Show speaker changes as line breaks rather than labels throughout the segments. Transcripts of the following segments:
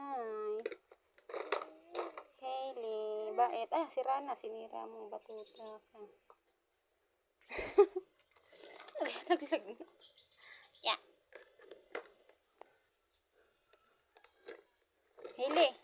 Hi. Hailey. Bait. Ah, sira na. Sinira mong batuta ka. Naglag na. Yeah. Hailey.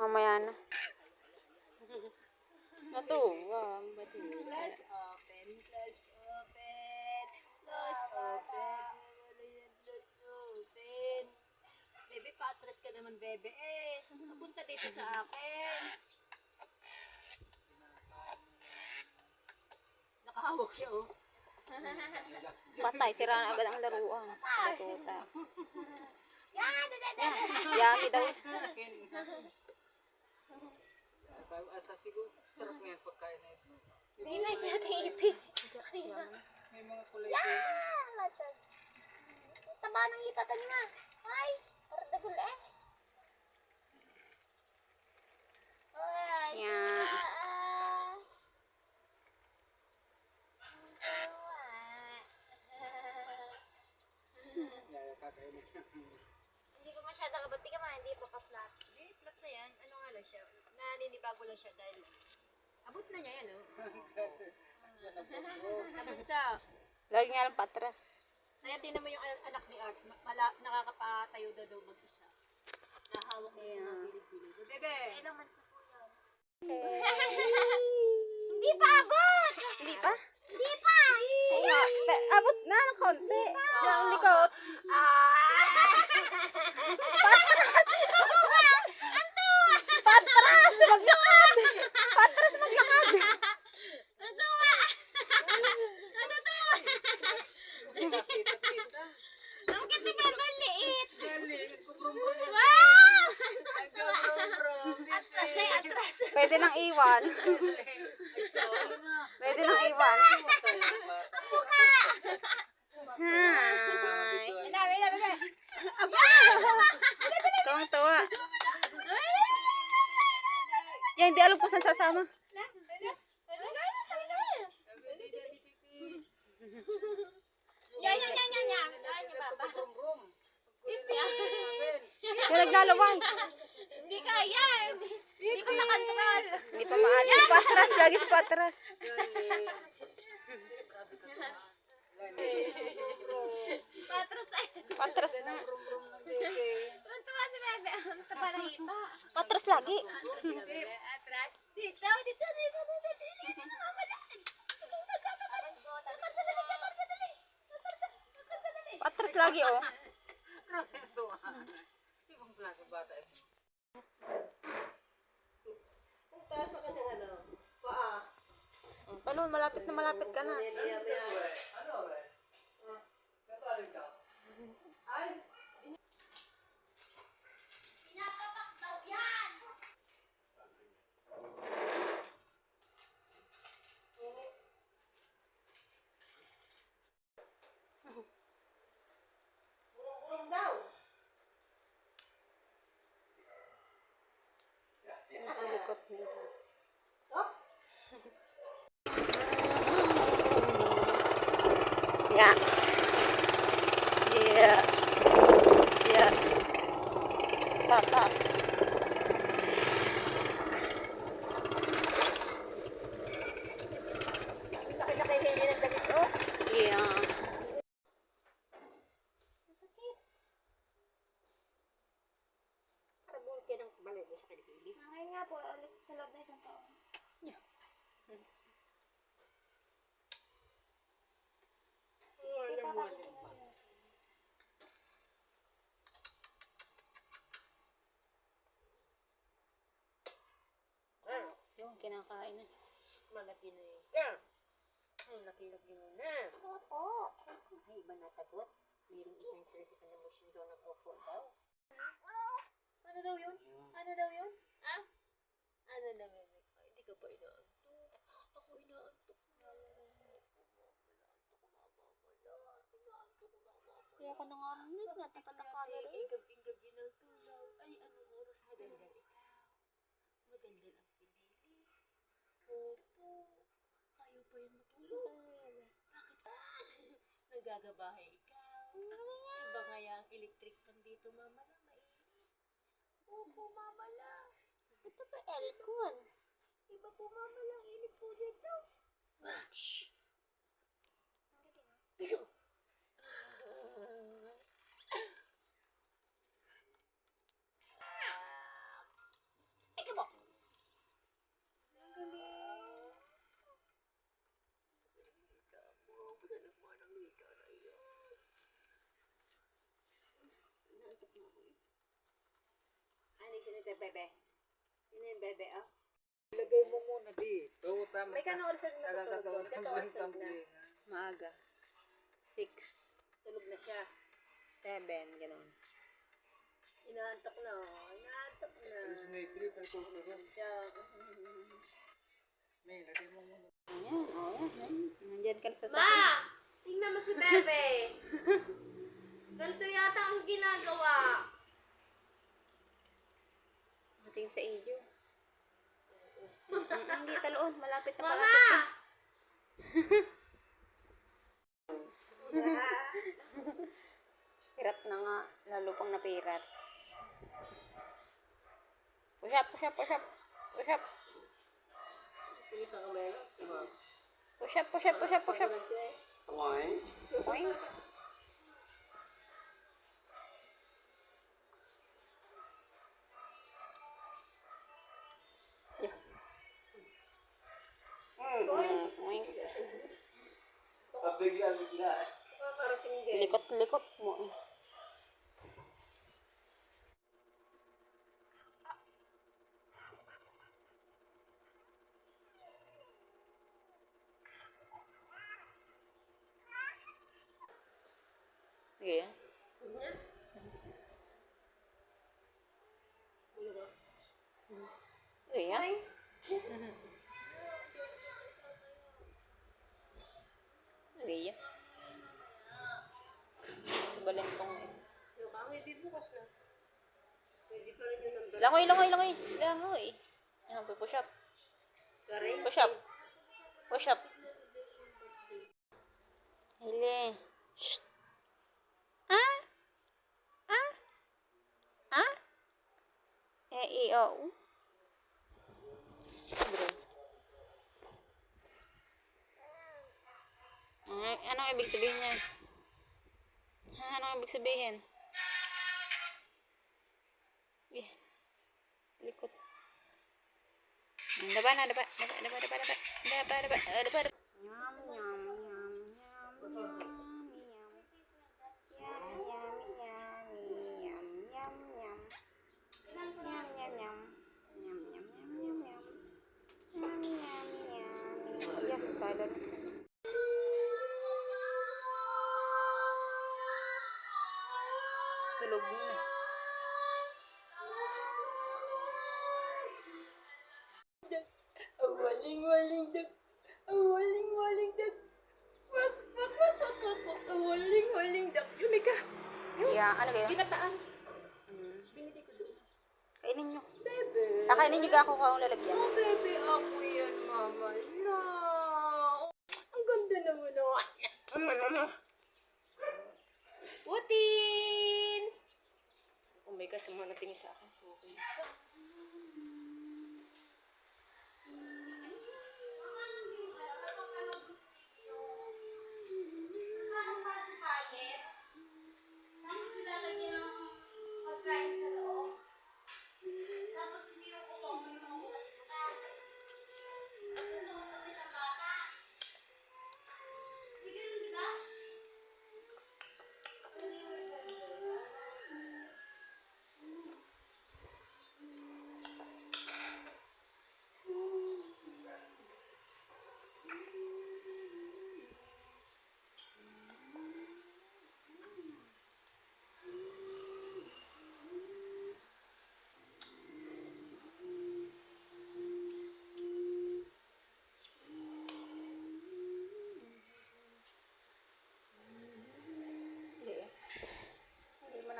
Mamaya na. Natuwa.
Close open, close open, close open, close open. Bebe, patras ka naman, bebe. Napunta dito sa akin. Nakahawak siya, oh.
Patay. Sira na agad ang laruan. Batuta. Yummy daw.
At siguro, sarap nga yung pagkain na ito.
Hindi na siya tipid.
May mga kulay-kulay.
Taba ng litatan niya. Ay, parang dagul eh.
Yeah.
Kakainin.
Hindi pa masyado kabati ka man, hindi pa pa-flat. Hindi, flat na yan. Ano nga lang siya? Naninibago lang siya dahil abot na niya yan, oh. Abot siya.
Lagi nga lang patras.
Kaya tinan mo yung anak ni Art, nakakapatayo daw mag-isa. Nahawak mo sa mga bilid-bilid. Bebe! Ilang months na po yun? Hindi pa abot!
Hindi pa?
Hindi pa!
Abot na ng konti. Yung likot. Patras! Maglakad! Patras maglakad!
Natuwa! Natuwa!
Kita-kita.
Ang kita ba maliit?
Galing. Nagpuprum-prum.
Wow!
Nagpuprum-prum.
Atras na atras.
Pwede nang iwan.
Ay, solo na.
Pwede nang iwan.
Masaya ng bata.
Mukha!
Hi. Tuwang-tuwa. Yan, hindi alam kung saan sasama.
Yan.
Nagpuprum-prum.
Yan, naglalaway.
Hindi kaya. Hindi ko makontrol.
Hindi pa maano. Patras, lagi sa patras.
Patras ay.
Patras na.
Prum-prum ng bebe.
Tuntua si Bebe. Ang taba na ito.
Patras lagi.
Atras. Dito.
Patras lagi, oh.
Ibang klase bata ito.
Talon, malapit ka na.
Pinapapak daw yan. Urong-urong daw.
Sa likot nito.
Oops.
Yeah. Yeah. Yeah. Papa.
Laki-laki hindi ng damit, oh.
Yeah.
Masakit. Parabulot kayo ng balay sa Pilipili. Ngayon nga po, ulit sa loob na isang taon.
Yung kinakain na.
Malaki na yun. Ang laki-laki mo na.
Opo.
Ay, iba natagot. Mayroong isang certificate na machine daw ng opo daw. Ano daw yun? Ano daw yun? Ha? Ano daw yun? Ay, hindi ka pa inaantok. Ako inaantok na.
Kaya ako na nga rin, natakataka na rin.
Gabing-gabi na tulog. Ay, anong oras? Magandang ikaw. Magandang ang pinili. Opo. Ayaw pa yung matulog. Bakit? Nagagabahay ikaw. Iba nga yung electric fan dito, mama na. Mainit. Opo, mama lang.
Ito pa aircon.
Iba po, mama lang. Init po dito. Shhh. Tigo. Ikaw mo. Ang galing. Masarap mo ng hika na yun. Naantok na ako eh. Ano yung sinita, bebe? Yun yung bebe, ah?
Ilagay mo muna dito. Tama.
May kanoorsan na
Nagagagawa
tutulog.
ng
Katoorsan na.
tambuhin.
Maaga. 6,
Tulog na siya.
7, ganun.
Inaantok na. Inaantok na.
Alis na itrip ang tutulog.
Diyan.
May, ilagay mo muna.
Ayan, ayan. Nandyan ka na sa
Ma! Tingnan mo si Bebe. Ganito yata ang ginagawa.
Mating sa iyo. Hindi taloon. Malapit na
Mama!
malapit na. Pirat na nga. Lalo pang napirat. Push up, push up, push up. Push up.
Tingis ang kamay.
Push up, push up, push up, push up. Oink. Yeah. Oink.
Bigla.
Makakarating din.
Likot-likot mo. Sige. Sige. Sige. Sa balentong eh.
So, kami di bukas na. Pwede pa rin yung number.
Langoy, langoy, langoy. Langoy. Ayan, push up.
Karin?
Push up. Push up. Hili. Shh. Ah? Ah? Ah? E-I-O-U. Bro. Anong ibig sabihin niya? Ha, anong ibig sabihin? Eh, likot. Daba na, daba. Daba, daba, daba, daba. Daba, daba, daba, daba. Yum, yum, yum, yum, yum, yum. Yum, yum, yummy, yum, yum, yum. Yum, yum, yum. Yum, yum, yum, yum, yum. Yummy, yummy, yummy. Yeah, salo na. Tulog na.
Awaling-waling dag. Awaling-waling dag. Wak, wak, wak, wak, wak, wak. Awaling-waling dag. Yun, ka.
Yeah, ano kayo?
Ginataan.
Mm.
Binili ko doon.
Kainin nyo.
Bebe.
Kakainin nyo ga ako kung lalagyan.
Oh, bebe, ako yan, mama. No. Ang ganda naman, oh. Putin! Oh my gosh, mga natingin sa akin. Okay.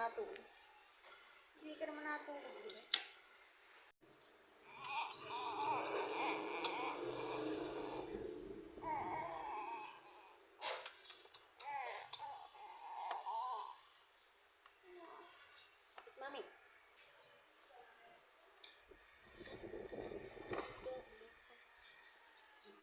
natulog. Hindi ka naman natulog. Di ba?